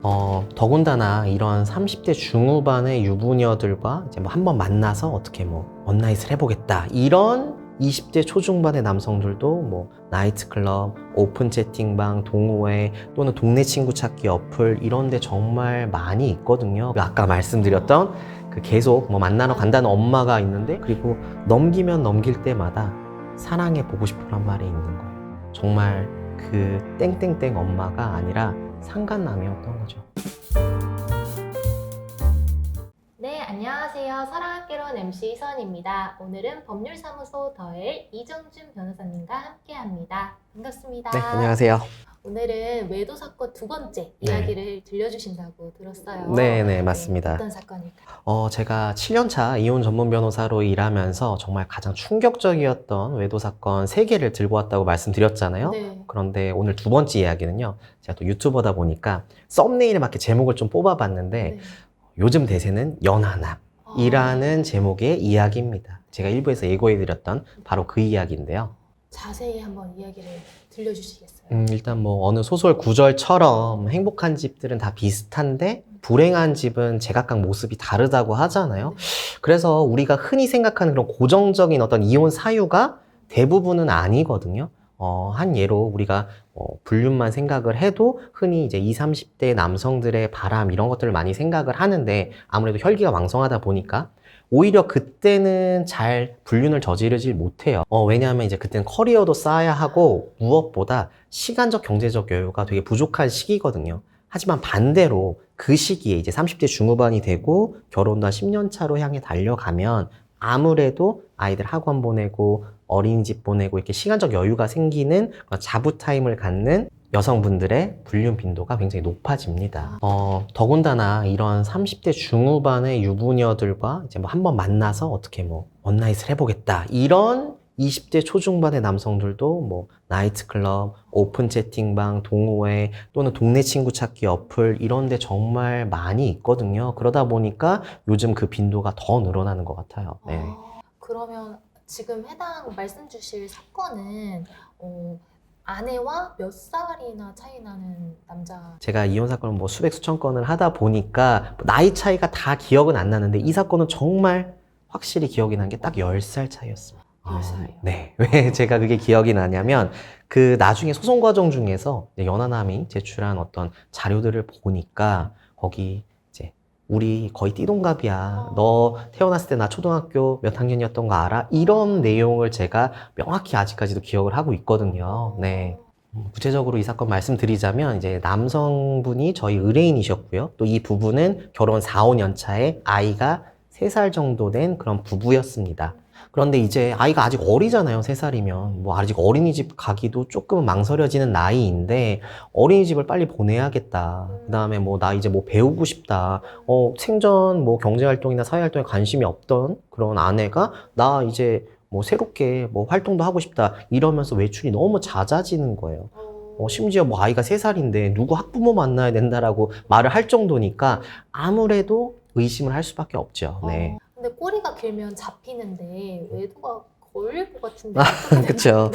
더군다나 이런 30대 중후반의 유부녀들과 이제 뭐 한번 만나서 어떻게 뭐 원나잇을 해보겠다 이런 20대 초중반의 남성들도 뭐 나이트클럽, 오픈 채팅방, 동호회 또는 동네 친구 찾기 어플 이런 데 정말 많이 있거든요. 아까 말씀드렸던 그 계속 뭐 만나러 간다는 엄마가 있는데, 그리고 넘기면 넘길 때마다 사랑해 보고 싶으란 말이 있는 거예요. 정말 그 땡땡땡 엄마가 아니라 상간남이었던 거죠. 네, 안녕하세요. 사랑학개론 MC 이선입니다. 오늘은 법률사무소 더엘 이정준 변호사님과 함께합니다. 반갑습니다. 네, 안녕하세요. 오늘은 외도 사건 두 번째 이야기를 들려주신다고 들었어요. 네, 맞습니다. 어떤 사건일까요? 제가 7년차 이혼 전문 변호사로 일하면서 정말 가장 충격적이었던 외도 사건 3개를 들고 왔다고 말씀드렸잖아요. 네. 그런데 오늘 두 번째 이야기는요, 제가 또 유튜버다 보니까 썸네일에 맞게 제목을 좀 뽑아봤는데, 네. 요즘 대세는 연하남이라는 제목의 이야기입니다. 제가 일부에서 예고해드렸던 바로 그 이야기인데요. 자세히 한번 이야기를 들려주시겠어요? 일단 뭐 어느 소설 구절처럼 행복한 집들은 다 비슷한데 불행한 집은 제각각 모습이 다르다고 하잖아요. 그래서 우리가 흔히 생각하는 그런 고정적인 어떤 이혼 사유가 대부분은 아니거든요. 한 예로 우리가 불륜만 생각을 해도 흔히 이제 20, 30대 남성들의 바람 이런 것들을 많이 생각을 하는데, 아무래도 혈기가 왕성하다 보니까 오히려 그때는 잘 불륜을 저지르지 못해요. 왜냐하면 이제 그때는 커리어도 쌓아야 하고 무엇보다 시간적 경제적 여유가 되게 부족한 시기거든요. 하지만 반대로 그 시기에 이제 30대 중후반이 되고 결혼도 한 10년 차로 향해 달려가면 아무래도 아이들 학원 보내고 어린이집 보내고 이렇게 시간적 여유가 생기는 자부 타임을 갖는 여성분들의 불륜 빈도가 굉장히 높아집니다. 더군다나 이런 30대 중후반의 유부녀들과 이제 뭐 한번 만나서 어떻게 뭐 원나잇을 해보겠다 이런 20대 초중반의 남성들도 뭐 나이트클럽, 오픈 채팅방, 동호회 또는 동네 친구 찾기 어플 이런 데 정말 많이 있거든요. 그러다 보니까 요즘 그 빈도가 더 늘어나는 것 같아요. 네. 그러면 지금 해당 말씀 주실 사건은 아내와 몇 살이나 차이 나는 남자? 제가 이혼 사건을 뭐 수백 수천 건을 하다 보니까 나이 차이가 다 기억은 안 나는데, 이 사건은 정말 확실히 기억이 난 게 딱 10살 차이였습니다. 10살이요? 네. 왜 제가 그게 기억이 나냐면, 그 나중에 소송 과정 중에서 연하남이 제출한 어떤 자료들을 보니까 거기 이제 우리 거의 띠동갑이야. 너 태어났을 때 나 초등학교 몇 학년이었던 거 알아? 이런 내용을 제가 명확히 아직까지도 기억을 하고 있거든요. 네. 구체적으로 이 사건 말씀드리자면, 이제 남성분이 저희 의뢰인이셨고요. 또 이 부부는 결혼 4, 5년 차에 아이가 3살 정도 된 그런 부부였습니다. 그런데 이제 아이가 아직 어리잖아요. 3살이면. 뭐 아직 어린이집 가기도 조금 망설여지는 나이인데, 어린이집을 빨리 보내야겠다. 그 다음에 뭐 나 이제 뭐 배우고 싶다. 생전 뭐 경제활동이나 사회활동에 관심이 없던 그런 아내가 나 이제 뭐 새롭게 뭐 활동도 하고 싶다 이러면서 외출이 너무 잦아지는 거예요. 심지어 뭐 아이가 3살인데 누구 학부모 만나야 된다라고 말을 할 정도니까 아무래도 의심을 할 수밖에 없죠. 네. 근데 꼬리가 길면 잡히는데 외도가 걸릴 것 같은데. 그쵸.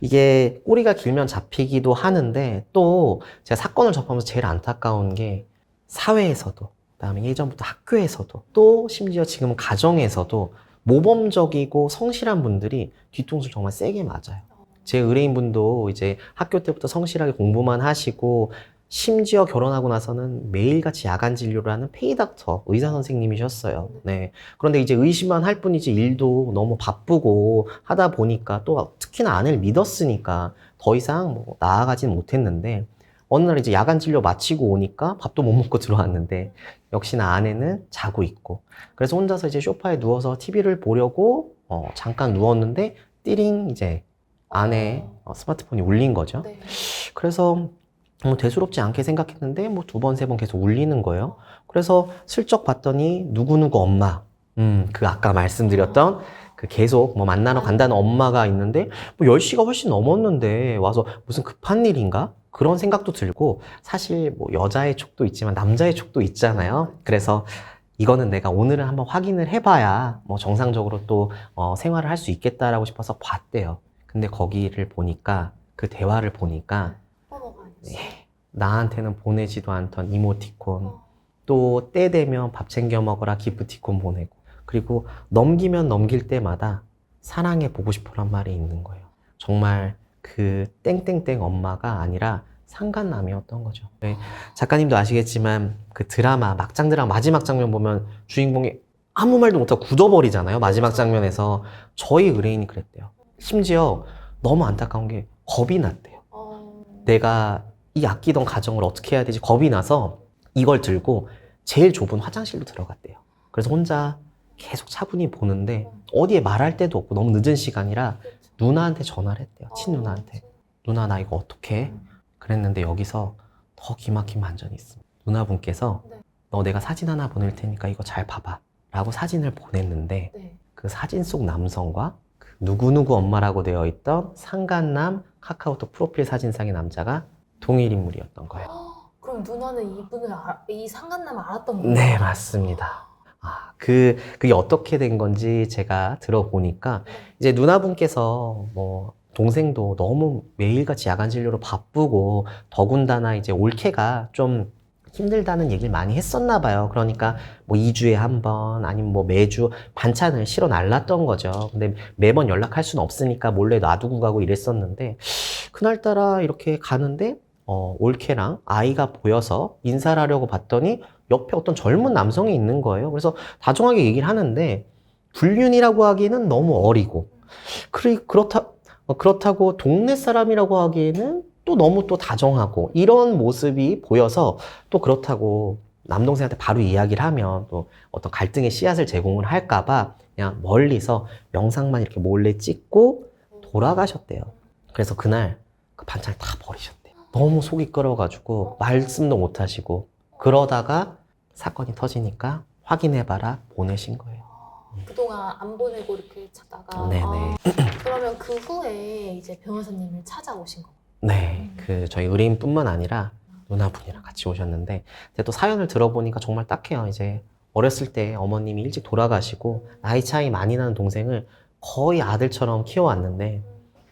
이게 꼬리가 길면 잡히기도 하는데, 또 제가 사건을 접하면서 제일 안타까운 게 사회에서도, 그다음에 예전부터 학교에서도, 또 심지어 지금은 가정에서도 모범적이고 성실한 분들이 뒤통수를 정말 세게 맞아요. 제 의뢰인분도 이제 학교 때부터 성실하게 공부만 하시고, 심지어 결혼하고 나서는 매일같이 야간 진료를 하는 페이닥터 의사 선생님이셨어요. 네. 그런데 이제 의심만 할 뿐이지 일도 너무 바쁘고 하다 보니까, 또 특히나 아내를 믿었으니까 더 이상 뭐 나아가진 못했는데, 어느 날 이제 야간 진료 마치고 오니까 밥도 못 먹고 들어왔는데 역시나 아내는 자고 있고, 그래서 혼자서 이제 소파에 누워서 TV를 보려고 잠깐 누웠는데 띠링 이제 아내 스마트폰이 울린 거죠. 네. 그래서 대수롭지 않게 생각했는데 뭐 2번, 3번 계속 울리는 거예요. 그래서 슬쩍 봤더니 누구누구 엄마, 그 아까 말씀드렸던 그 계속 뭐 만나러 간다는 엄마가 있는데, 뭐 10시가 훨씬 넘었는데 와서 무슨 급한 일인가? 그런 생각도 들고, 사실 뭐 여자의 촉도 있지만 남자의 촉도 있잖아요. 그래서 이거는 내가 오늘은 한번 확인을 해봐야 뭐 정상적으로 또 생활을 할 수 있겠다라고 싶어서 봤대요. 근데 거기를 보니까, 그 대화를 보니까 번호가 아니었어요. 네, 나한테는 보내지도 않던 이모티콘, 또 때 되면 밥 챙겨 먹어라 기프티콘 보내고, 그리고 넘기면 넘길 때마다 사랑해 보고 싶어란 말이 있는 거예요. 정말 그 땡땡땡 엄마가 아니라 상간남이었던 거죠. 네, 작가님도 아시겠지만 그 드라마 막장 드라마 마지막 장면 보면 주인공이 아무 말도 못하고 굳어버리잖아요. 마지막 장면에서. 저희 의뢰인이 그랬대요. 심지어 너무 안타까운 게 겁이 났대요. 내가 이 아끼던 가정을 어떻게 해야 되지 겁이 나서 이걸 들고 제일 좁은 화장실로 들어갔대요. 그래서 혼자 계속 차분히 보는데 어디에 말할 데도 없고 너무 늦은 시간이라 누나한테 전화를 했대요. 친누나한테. 누나 나 이거 어떻게 해? 그랬는데 여기서 더 기막힌 반전이 있습니다. 누나분께서 너 내가 사진 하나 보낼 테니까 이거 잘 봐봐 라고 사진을 보냈는데 그 사진 속 남성과 그 누구누구 엄마라고 되어 있던 상간남 카카오톡 프로필 사진상의 남자가 동일 인물이었던 거예요. 그럼 누나는 이분을 이 상간남을 알았던 거예요? 네, 맞습니다. 그게 어떻게 된 건지 제가 들어보니까 이제 누나분께서 뭐 동생도 너무 매일같이 야간 진료로 바쁘고 더군다나 이제 올케가 좀 힘들다는 얘기를 많이 했었나 봐요. 그러니까 뭐 2주에 한 번 아니면 뭐 매주 반찬을 실어 날랐던 거죠. 근데 매번 연락할 수는 없으니까 몰래 놔두고 가고 이랬었는데 그날따라 이렇게 가는데 올케랑 아이가 보여서 인사를 하려고 봤더니 옆에 어떤 젊은 남성이 있는 거예요. 그래서 다정하게 얘기를 하는데 불륜이라고 하기에는 너무 어리고 그렇다고 동네 사람이라고 하기에는 또 너무 또 다정하고 이런 모습이 보여서 또 그렇다고 남동생한테 바로 이야기를 하면 또 어떤 갈등의 씨앗을 제공을 할까봐 그냥 멀리서 영상만 이렇게 몰래 찍고 돌아가셨대요. 그래서 그날 그 반찬을 다 버리셨대요. 너무 속이 끓어가지고 말씀도 못 하시고 그러다가 사건이 터지니까 확인해봐라 보내신 거예요. 그동안 안 보내고 이렇게 찾다가 네네. 그러면 그 후에 이제 변호사님을 찾아오신 거예요? 네, 저희 의뢰인뿐만 아니라 누나분이랑 같이 오셨는데 근데 또 사연을 들어보니까 정말 딱해요. 이제 어렸을 때 어머님이 일찍 돌아가시고 나이 차이 많이 나는 동생을 거의 아들처럼 키워왔는데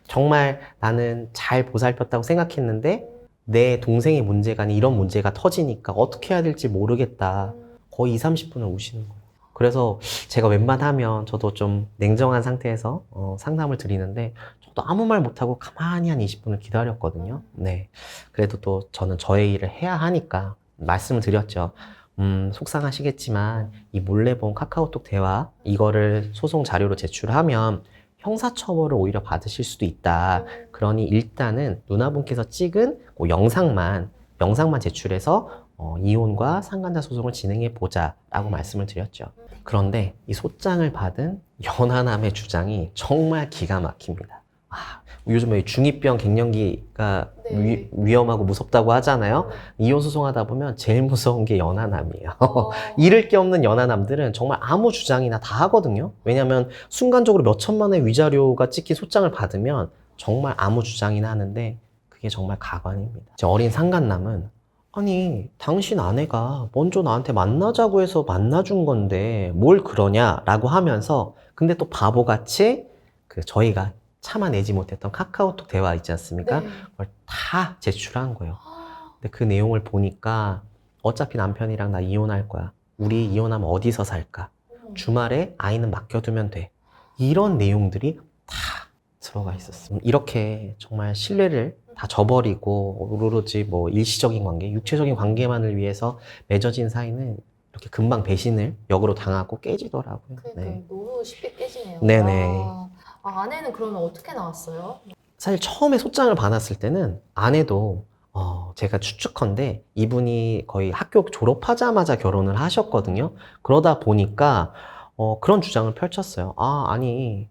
정말 나는 잘 보살폈다고 생각했는데 내 동생의 문제가 아닌 이런 문제가 터지니까 어떻게 해야 될지 모르겠다. 거의 30분을 우시는 거예요. 그래서 제가 웬만하면 저도 좀 냉정한 상태에서 상담을 드리는데 저도 아무 말 못하고 가만히 한 20분을 기다렸거든요. 네. 그래도 또 저는 저의 일을 해야 하니까 말씀을 드렸죠. 속상하시겠지만 이 몰래 본 카카오톡 대화 이거를 소송 자료로 제출하면 형사처벌을 오히려 받으실 수도 있다. 그러니 일단은 누나분께서 찍은 그 영상만 제출해서 이혼과 상간자 소송을 진행해 보자라고 말씀을 드렸죠. 그런데 이 소장을 받은 연하남의 주장이 정말 기가 막힙니다. 요즘에 중2병 갱년기가 위험하고 무섭다고 하잖아요. 이혼 소송하다 보면 제일 무서운 게 연하남이에요. 잃을 게 없는 연하남들은 정말 아무 주장이나 다 하거든요. 왜냐하면 순간적으로 몇 천만의 위자료가 찍힌 소장을 받으면 정말 아무 주장이나 하는데 그게 정말 가관입니다. 제 어린 상간남은 아니 당신 아내가 먼저 나한테 만나자고 해서 만나준 건데 뭘 그러냐라고 하면서 근데 또 바보같이 저희가 참아내지 못했던 카카오톡 대화 있지 않습니까? 네. 그걸 다 제출한 거예요. 근데 그 내용을 보니까 어차피 남편이랑 나 이혼할 거야. 우리 이혼하면 어디서 살까? 주말에 아이는 맡겨두면 돼. 이런 내용들이 다 들어가 있었어요. 이렇게 정말 신뢰를 다 저버리고 오로지 뭐 일시적인 관계, 육체적인 관계만을 위해서 맺어진 사이는 이렇게 금방 배신을 역으로 당하고 깨지더라고요. 그러니까 너무 쉽게 깨지네요. 네네. 아내는 그러면 어떻게 나왔어요? 사실 처음에 소장을 받았을 때는 아내도 제가 추측컨대 이분이 거의 학교 졸업하자마자 결혼을 하셨거든요. 그러다 보니까 그런 주장을 펼쳤어요. 아니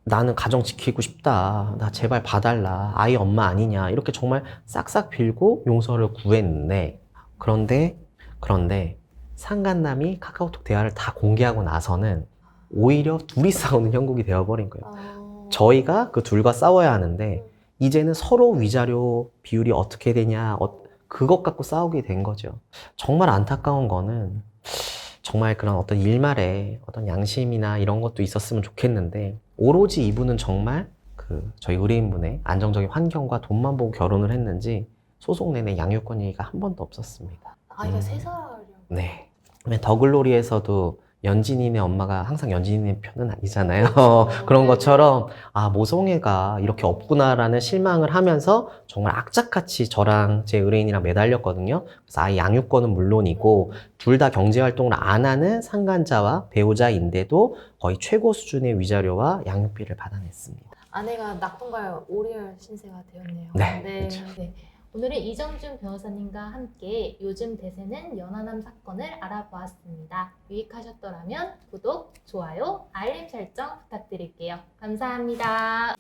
나는 가정 지키고 싶다. 나 제발 봐달라. 아이 엄마 아니냐. 이렇게 정말 싹싹 빌고 용서를 구했는데 그런데 상간남이 카카오톡 대화를 다 공개하고 나서는 오히려 둘이 싸우는 형국이 되어버린 거예요. 저희가 그 둘과 싸워야 하는데 이제는 서로 위자료 비율이 어떻게 되냐 그것 갖고 싸우게 된 거죠. 정말 안타까운 거는 정말 그런 어떤 일말에 어떤 양심이나 이런 것도 있었으면 좋겠는데 오로지 이분은 정말 저희 의뢰인분의 안정적인 환경과 돈만 보고 결혼을 했는지 소송 내내 양육권 얘기가 한 번도 없었습니다. 아이가 음. 3살이요. 네. 더글로리에서도 연진이네 엄마가 항상 연진이네 편은 아니잖아요. 그렇죠. 그런 네. 것처럼 아 모성애가 이렇게 없구나라는 실망을 하면서 정말 악착같이 저랑 제 의뢰인이랑 매달렸거든요. 그래서 아이 양육권은 물론이고 둘 다 경제활동을 안 하는 상간자와 배우자인데도 거의 최고 수준의 위자료와 양육비를 받아냈습니다. 아내가 낙동갈 오리알 신세가 되었네요. 네, 네. 그렇죠. 네. 오늘은 이정준 변호사님과 함께 요즘 대세는 연하남 사건을 알아보았습니다. 유익하셨더라면 구독, 좋아요, 알림 설정 부탁드릴게요. 감사합니다.